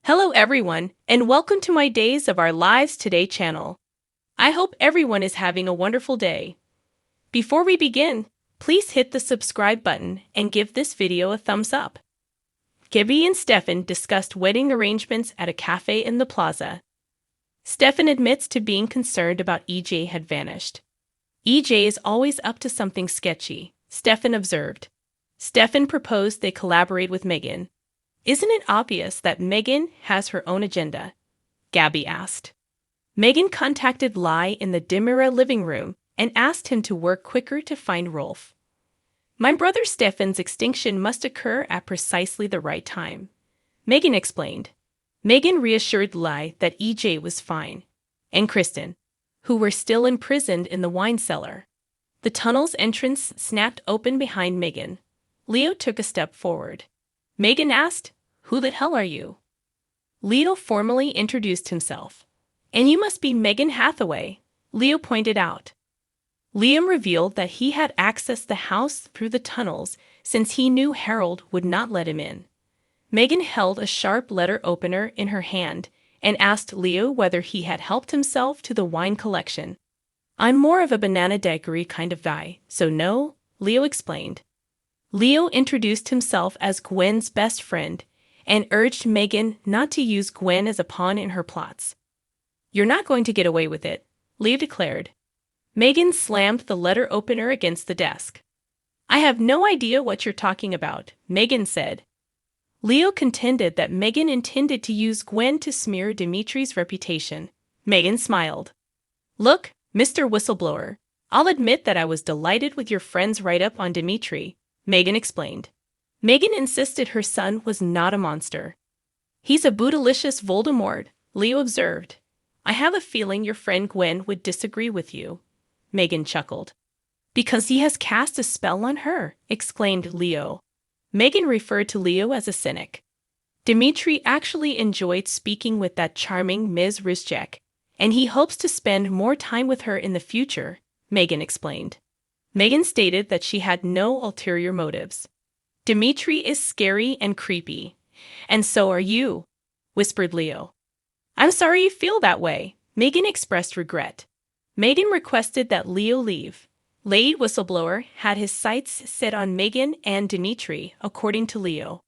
Hello everyone, and welcome to my Days of Our Lives Today channel. I hope everyone is having a wonderful day. Before we begin, please hit the subscribe button and give this video a thumbs up. Gibby and Stefan discussed wedding arrangements at a cafe in the plaza. Stefan admits to being concerned about EJ had vanished. EJ is always up to something sketchy, Stefan observed. Stefan proposed they collaborate with Megan. Isn't it obvious that Megan has her own agenda? Gabby asked. Megan contacted Lai in the Dimitri living room and asked him to work quicker to find Rolf. My brother Stefan's extinction must occur at precisely the right time, Megan explained. Megan reassured Lai that EJ was fine, and Kristen, who were still imprisoned in the wine cellar. The tunnel's entrance snapped open behind Megan. Leo took a step forward. Megan asked, "Who the hell are you?" Leo formally introduced himself. "And you must be Megan Hathaway," Leo pointed out. Liam revealed that he had accessed the house through the tunnels since he knew Harold would not let him in. Megan held a sharp letter opener in her hand and asked Leo whether he had helped himself to the wine collection. "I'm more of a banana daiquiri kind of guy, so no," Leo explained. Leo introduced himself as Gwen's best friend and urged Megan not to use Gwen as a pawn in her plots. "You're not going to get away with it," Leo declared. Megan slammed the letter opener against the desk. "I have no idea what you're talking about," Megan said. Leo contended that Megan intended to use Gwen to smear Dimitri's reputation. Megan smiled. "Look, Mr. Whistleblower, I'll admit that I was delighted with your friend's write-up on Dimitri," Megan explained. Megan insisted her son was not a monster. "He's a bootylicious Voldemort," Leo observed. "I have a feeling your friend Gwen would disagree with you," Megan chuckled. "Because he has cast a spell on her," exclaimed Leo. Megan referred to Leo as a cynic. "Dimitri actually enjoyed speaking with that charming Ms. Rizchek, and he hopes to spend more time with her in the future," Megan explained. Megan stated that she had no ulterior motives. "Dimitri is scary and creepy, and so are you," whispered Leo. "I'm sorry you feel that way," Megan expressed regret. Megan requested that Leo leave. Lead Whistleblower had his sights set on Megan and Dimitri, according to Leo.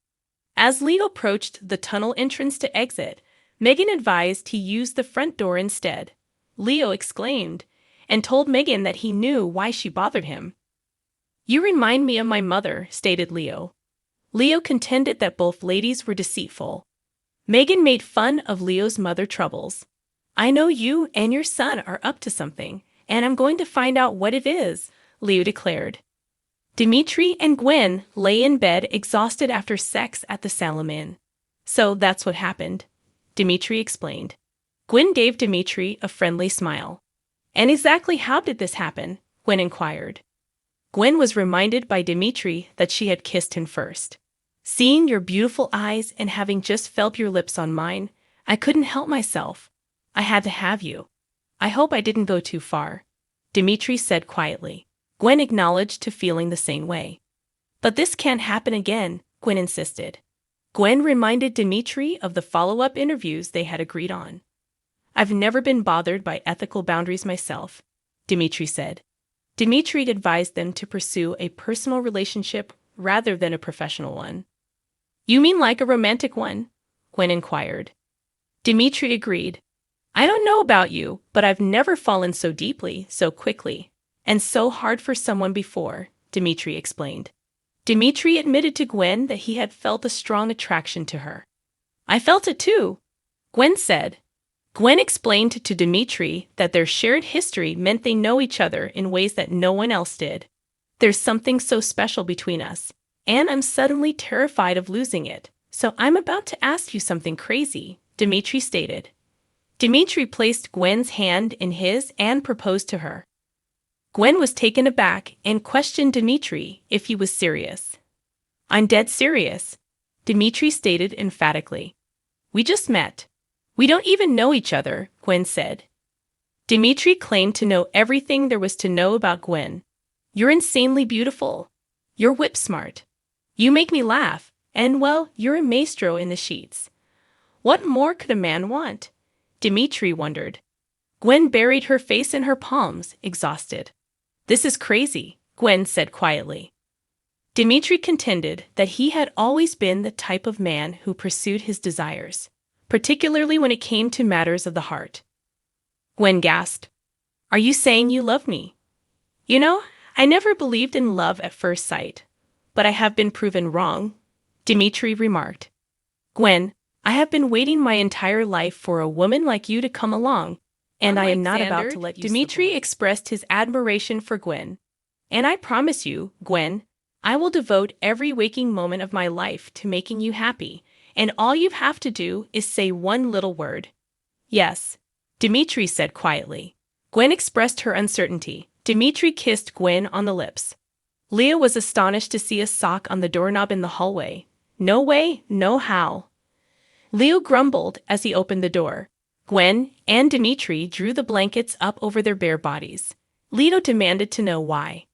As Leo approached the tunnel entrance to exit, Megan advised he use the front door instead. Leo exclaimed, and told Megan that he knew why she bothered him. "You remind me of my mother," stated Leo. Leo contended that both ladies were deceitful. Megan made fun of Leo's mother troubles. "I know you and your son are up to something, and I'm going to find out what it is," Leo declared. Dimitri and Gwen lay in bed exhausted after sex at the Salem Inn. "So that's what happened," Dimitri explained. Gwen gave Dimitri a friendly smile. "And exactly how did this happen?" Gwen inquired. Gwen was reminded by Dimitri that she had kissed him first. "Seeing your beautiful eyes and having just felt your lips on mine, I couldn't help myself. I had to have you. I hope I didn't go too far," Dimitri said quietly. Gwen acknowledged to feeling the same way. "But this can't happen again," Gwen insisted. Gwen reminded Dimitri of the follow-up interviews they had agreed on. "I've never been bothered by ethical boundaries myself," Dimitri said. Dimitri advised them to pursue a personal relationship rather than a professional one. "You mean like a romantic one?" Gwen inquired. Dimitri agreed. "I don't know about you, but I've never fallen so deeply, so quickly, and so hard for someone before," Dimitri explained. Dimitri admitted to Gwen that he had felt a strong attraction to her. "I felt it too," Gwen said. Gwen explained to Dimitri that their shared history meant they know each other in ways that no one else did. "There's something so special between us, and I'm suddenly terrified of losing it, so I'm about to ask you something crazy," Dimitri stated. Dimitri placed Gwen's hand in his and proposed to her. Gwen was taken aback and questioned Dimitri if he was serious. "I'm dead serious," Dimitri stated emphatically. "We just met. We don't even know each other," Gwen said. Dimitri claimed to know everything there was to know about Gwen. "You're insanely beautiful. You're whip smart. You make me laugh, and well, you're a maestro in the sheets. What more could a man want? Dimitri wondered. Gwen buried her face in her palms, exhausted. This is crazy, Gwen said quietly. Dimitri contended that he had always been the type of man who pursued his desires, particularly when it came to matters of the heart. Gwen gasped. Are you saying you love me? You know, I never believed in love at first sight, but I have been proven wrong, Dimitri remarked. Gwen, I have been waiting my entire life for a woman like you to come along, and I am not about to let you. Dimitri expressed his admiration for Gwen. And I promise you, Gwen, I will devote every waking moment of my life to making you happy, and all you have to do is say one little word. Yes, Dimitri said quietly. Gwen expressed her uncertainty. Dimitri kissed Gwen on the lips. Leo was astonished to see a sock on the doorknob in the hallway. No way, no how. Leo grumbled as he opened the door. Gwen and Dimitri drew the blankets up over their bare bodies. Leo demanded to know why.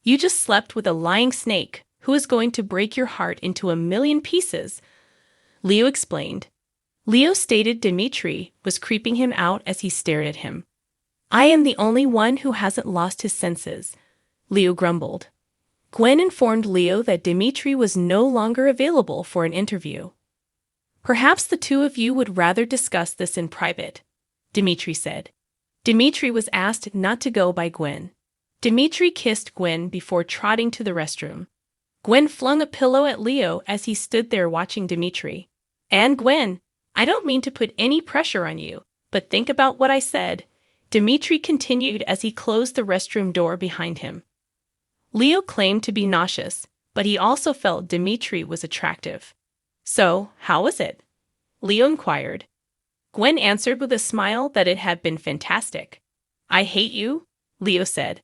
You just slept with a lying snake who is going to break your heart into a million pieces, Leo explained. Leo stated Dimitri was creeping him out as he stared at him. I am the only one who hasn't lost his senses, Leo grumbled. Gwen informed Leo that Dimitri was no longer available for an interview. Perhaps the two of you would rather discuss this in private, Dimitri said. Dimitri was asked not to go by Gwen. Dimitri kissed Gwen before trotting to the restroom. Gwen flung a pillow at Leo as he stood there watching Dimitri. And Gwen, I don't mean to put any pressure on you, but think about what I said, Dimitri continued as he closed the restroom door behind him. Leo claimed to be nauseous, but he also felt Dimitri was attractive. So, how was it? Leo inquired. Gwen answered with a smile that it had been fantastic. I hate you, Leo said.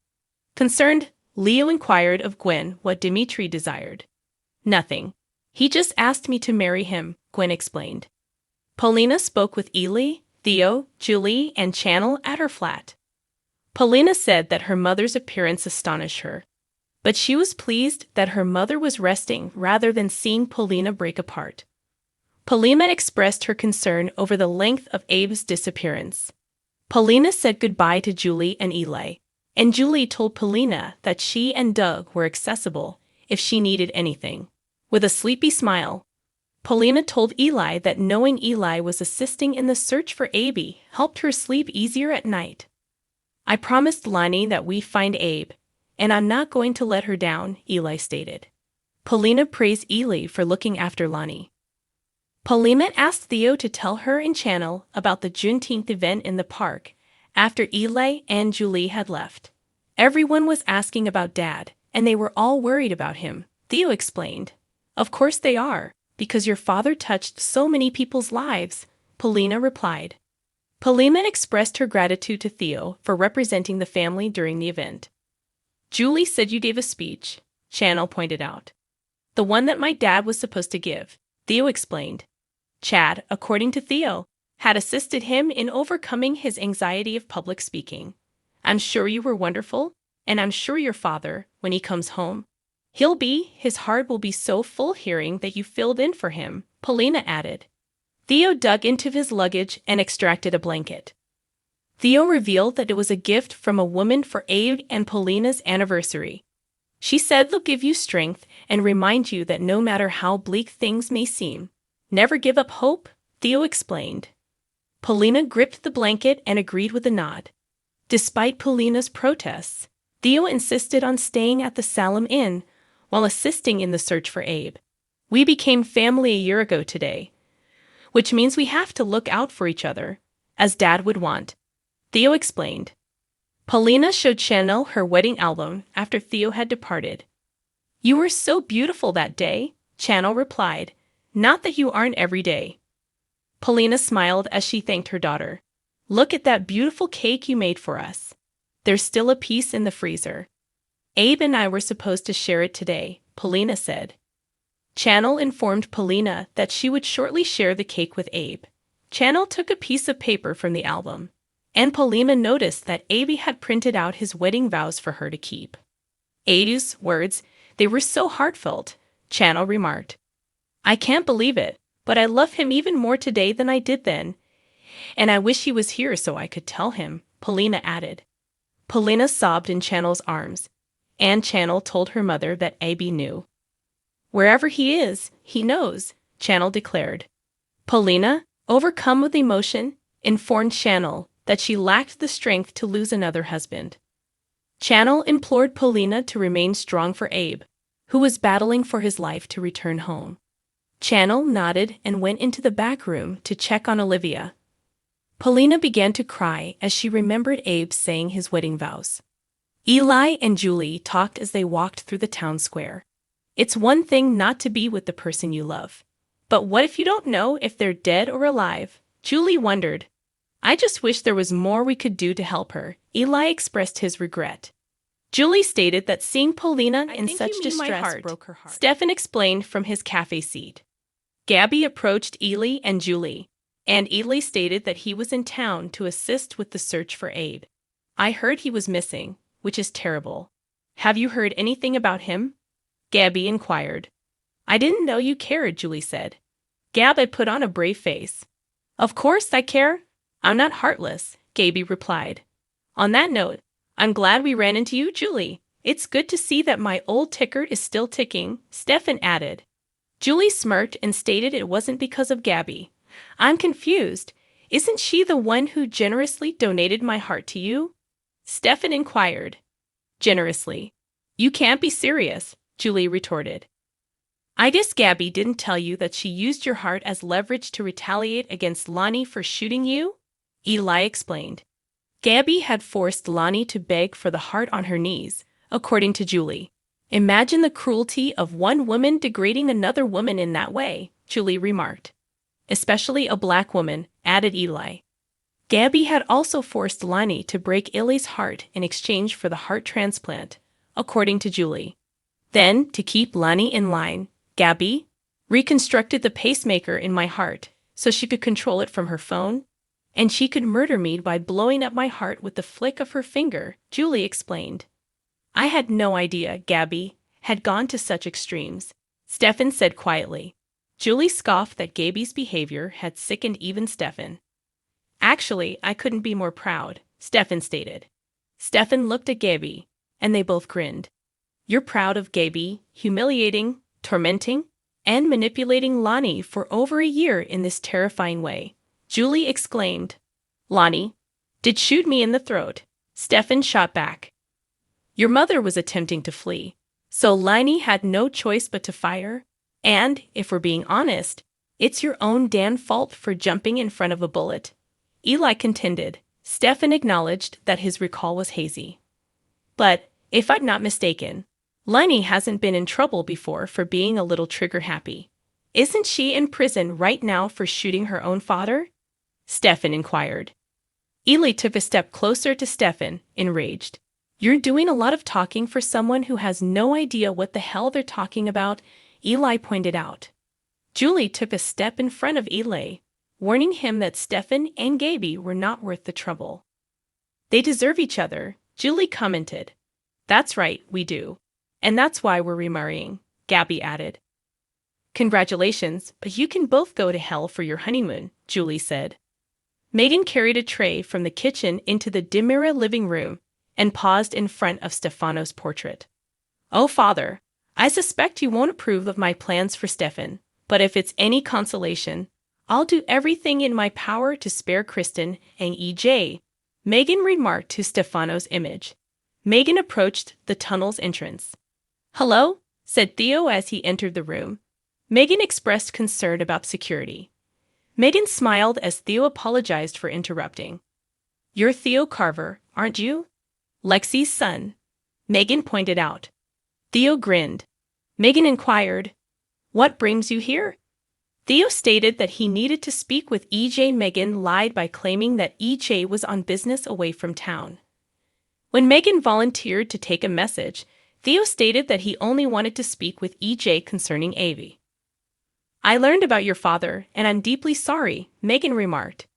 Concerned, Leo inquired of Gwen what Dimitri desired. Nothing. He just asked me to marry him, Gwen explained. Paulina spoke with Ely, Theo, Julie, and Channel at her flat. Paulina said that her mother's appearance astonished her, but she was pleased that her mother was resting rather than seeing Paulina break apart. Paulina expressed her concern over the length of Abe's disappearance. Paulina said goodbye to Julie and Eli, and Julie told Paulina that she and Doug were accessible if she needed anything. With a sleepy smile, Paulina told Eli that knowing Eli was assisting in the search for Abe helped her sleep easier at night. I promised Lonnie that we'd find Abe, and I'm not going to let her down, Eli stated. Paulina praised Eli for looking after Lonnie. Paulina asked Theo to tell her and Channel about the Juneteenth event in the park after Eli and Julie had left. Everyone was asking about Dad, and they were all worried about him, Theo explained. Of course they are, because your father touched so many people's lives, Paulina replied. Paulina expressed her gratitude to Theo for representing the family during the event. Julie said you gave a speech, Channel pointed out. The one that my dad was supposed to give, Theo explained. Chad, according to Theo, had assisted him in overcoming his anxiety of public speaking. I'm sure you were wonderful, and I'm sure your father, when he comes home, his heart will be so full hearing that you filled in for him, Paulina added. Theo dug into his luggage and extracted a blanket. Theo revealed that it was a gift from a woman for Abe and Paulina's anniversary. She said they'll give you strength and remind you that no matter how bleak things may seem, never give up hope, Theo explained. Paulina gripped the blanket and agreed with a nod. Despite Paulina's protests, Theo insisted on staying at the Salem Inn while assisting in the search for Abe. We became family a year ago today, which means we have to look out for each other, as Dad would want, Theo explained. Paulina showed Channel her wedding album after Theo had departed. You were so beautiful that day, Channel replied. Not that you aren't every day. Paulina smiled as she thanked her daughter. Look at that beautiful cake you made for us. There's still a piece in the freezer. Abe and I were supposed to share it today, Paulina said. Channel informed Paulina that she would shortly share the cake with Abe. Channel took a piece of paper from the album, and Paulina noticed that Abe had printed out his wedding vows for her to keep. Abe's words, they were so heartfelt, Channel remarked. I can't believe it, but I love him even more today than I did then. And I wish he was here so I could tell him, Polina added. Polina sobbed in Channel's arms, and Channel told her mother that Abby knew. Wherever he is, he knows, Channel declared. Polina, overcome with emotion, informed Channel that she lacked the strength to lose another husband. Channel implored Polina to remain strong for Abe, who was battling for his life to return home. Channel nodded and went into the back room to check on Olivia. Polina began to cry as she remembered Abe saying his wedding vows. Eli and Julie talked as they walked through the town square. It's one thing not to be with the person you love. But what if you don't know if they're dead or alive? Julie wondered. I just wish there was more we could do to help her. Eli expressed his regret. Julie stated that seeing Polina in such distress broke her heart. Stefan explained from his cafe seat. Gabby approached Eli and Julie, and Eli stated that he was in town to assist with the search for Abe. I heard he was missing, which is terrible. Have you heard anything about him? Gabby inquired. I didn't know you cared, Julie said. Gab had put on a brave face. Of course I care. I'm not heartless, Gabby replied. On that note, I'm glad we ran into you, Julie. It's good to see that my old ticker is still ticking, Stefan added. Julie smirked and stated it wasn't because of Gabby. I'm confused. Isn't she the one who generously donated my heart to you? Stefan inquired. Generously. You can't be serious, Julie retorted. I guess Gabby didn't tell you that she used your heart as leverage to retaliate against Lonnie for shooting you? Eli explained. Gabby had forced Lonnie to beg for the heart on her knees, according to Julie. Imagine the cruelty of one woman degrading another woman in that way, Julie remarked. Especially a black woman, added Eli. Gabby had also forced Lonnie to break Eli's heart in exchange for the heart transplant, according to Julie. Then, to keep Lonnie in line, Gabby reconstructed the pacemaker in my heart so she could control it from her phone, and she could murder me by blowing up my heart with the flick of her finger, Julie explained. I had no idea Gabby had gone to such extremes, Stefan said quietly. Julie scoffed that Gabby's behavior had sickened even Stefan. Actually, I couldn't be more proud, Stefan stated. Stefan looked at Gabby, and they both grinned. You're proud of Gabby, humiliating, tormenting, and manipulating Lonnie for over a year in this terrifying way, Julie exclaimed. Lonnie did shoot me in the throat, Stefan shot back. Your mother was attempting to flee, so Lonnie had no choice but to fire, and, if we're being honest, it's your own damn fault for jumping in front of a bullet. Eli contended. Stefan acknowledged that his recall was hazy. But, if I'm not mistaken, Lonnie hasn't been in trouble before for being a little trigger-happy. Isn't she in prison right now for shooting her own father? Stefan inquired. Eli took a step closer to Stefan, enraged. You're doing a lot of talking for someone who has no idea what the hell they're talking about, Eli pointed out. Julie took a step in front of Eli, warning him that Stefan and Gabby were not worth the trouble. They deserve each other, Julie commented. That's right, we do. And that's why we're remarrying, Gabby added. Congratulations, but you can both go to hell for your honeymoon, Julie said. Megan carried a tray from the kitchen into the Dimitri living room and paused in front of Stefano's portrait. Oh, Father, I suspect you won't approve of my plans for Stefan, but if it's any consolation, I'll do everything in my power to spare Kristen and EJ, Megan remarked to Stefano's image. Megan approached the tunnel's entrance. Hello, said Theo as he entered the room. Megan expressed concern about security. Megan smiled as Theo apologized for interrupting. You're Theo Carver, aren't you? Lexi's son, Megan pointed out. Theo grinned. Megan inquired, What brings you here? Theo stated that he needed to speak with EJ. Megan lied by claiming that EJ was on business away from town. When Megan volunteered to take a message, Theo stated that he only wanted to speak with EJ concerning Avi. I learned about your father, and I'm deeply sorry, Megan remarked.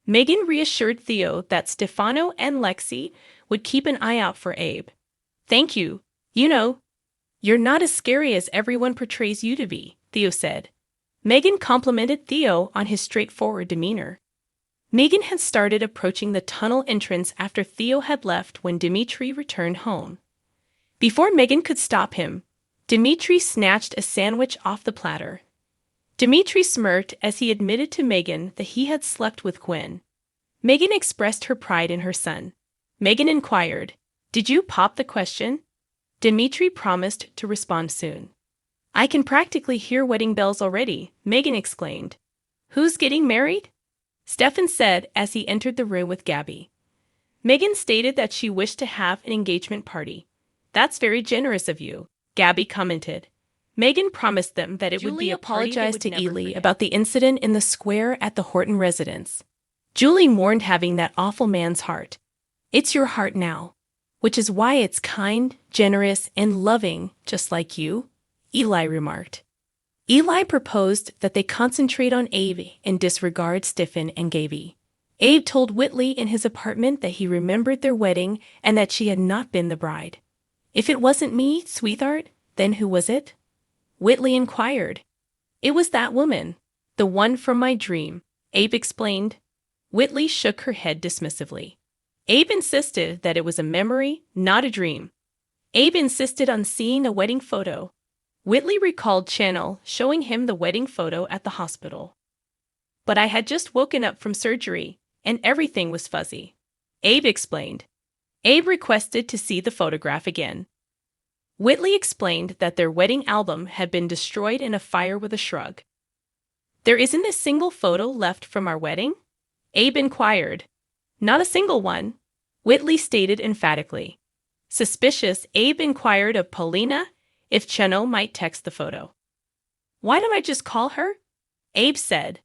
Megan reassured Theo that Stefano and Lexi would keep an eye out for Abe. Thank you. You know, you're not as scary as everyone portrays you to be, Theo said. Megan complimented Theo on his straightforward demeanor. Megan had started approaching the tunnel entrance after Theo had left when Dimitri returned home. Before Megan could stop him, Dimitri snatched a sandwich off the platter. Dimitri smirked as he admitted to Megan that he had slept with Gwen. Megan expressed her pride in her son. Megan inquired, "Did you pop the question?" Dimitri promised to respond soon. "I can practically hear wedding bells already," Megan exclaimed. "Who's getting married?" Stefan said as he entered the room with Gabby. Megan stated that she wished to have an engagement party. "That's very generous of you," Gabby commented. Megan promised them that it would be a party they would never forget. Julie apologized to Ely about the incident in the square at the Horton residence. Julie mourned having that awful man's heart. "It's your heart now, which is why it's kind, generous, and loving, just like you," Eli remarked. Eli proposed that they concentrate on Abe and disregard Stefan and Gabby. Abe told Whitley in his apartment that he remembered their wedding and that she had not been the bride. "If it wasn't me, sweetheart, then who was it?" Whitley inquired. "It was that woman, the one from my dream," Abe explained. Whitley shook her head dismissively. Abe insisted that it was a memory, not a dream. Abe insisted on seeing a wedding photo. Whitley recalled Channel showing him the wedding photo at the hospital. "But I had just woken up from surgery, and everything was fuzzy," Abe explained. Abe requested to see the photograph again. Whitley explained that their wedding album had been destroyed in a fire with a shrug. "There isn't a single photo left from our wedding?" Abe inquired. "Not a single one," Whitley stated emphatically. Suspicious, Abe inquired of Paulina if Chano might text the photo. "Why don't I just call her?" Abe said.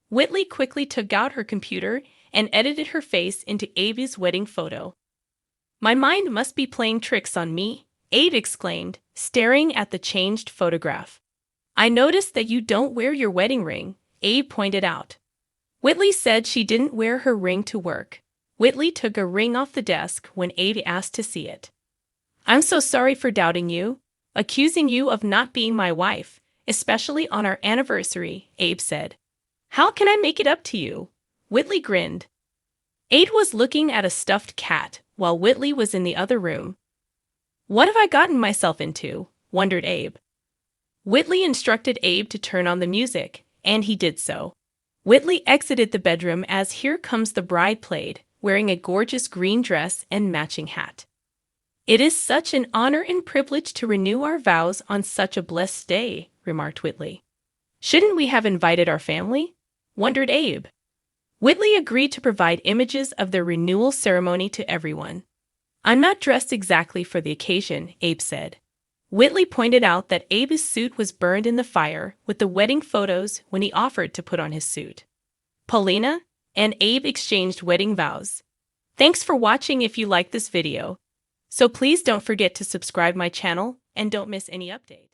Whitley quickly took out her computer and edited her face into Abe's wedding photo. "My mind must be playing tricks on me," Abe exclaimed, staring at the changed photograph. "I noticed that you don't wear your wedding ring," Abe pointed out. Whitley said she didn't wear her ring to work. Whitley took a ring off the desk when Abe asked to see it. "I'm so sorry for doubting you, accusing you of not being my wife, especially on our anniversary," Abe said. "How can I make it up to you?" Whitley grinned. Abe was looking at a stuffed cat while Whitley was in the other room. "What have I gotten myself into?" wondered Abe. Whitley instructed Abe to turn on the music, and he did so. Whitley exited the bedroom as Here Comes the Bride played, wearing a gorgeous green dress and matching hat. "It is such an honor and privilege to renew our vows on such a blessed day," remarked Whitley. "Shouldn't we have invited our family?" wondered Abe. Whitley agreed to provide images of their renewal ceremony to everyone. "I'm not dressed exactly for the occasion," Abe said. Whitley pointed out that Abe's suit was burned in the fire with the wedding photos when he offered to put on his suit. Paulina and Abe exchanged wedding vows. Thanks for watching. If you like this video, so please don't forget to subscribe my channel and don't miss any update.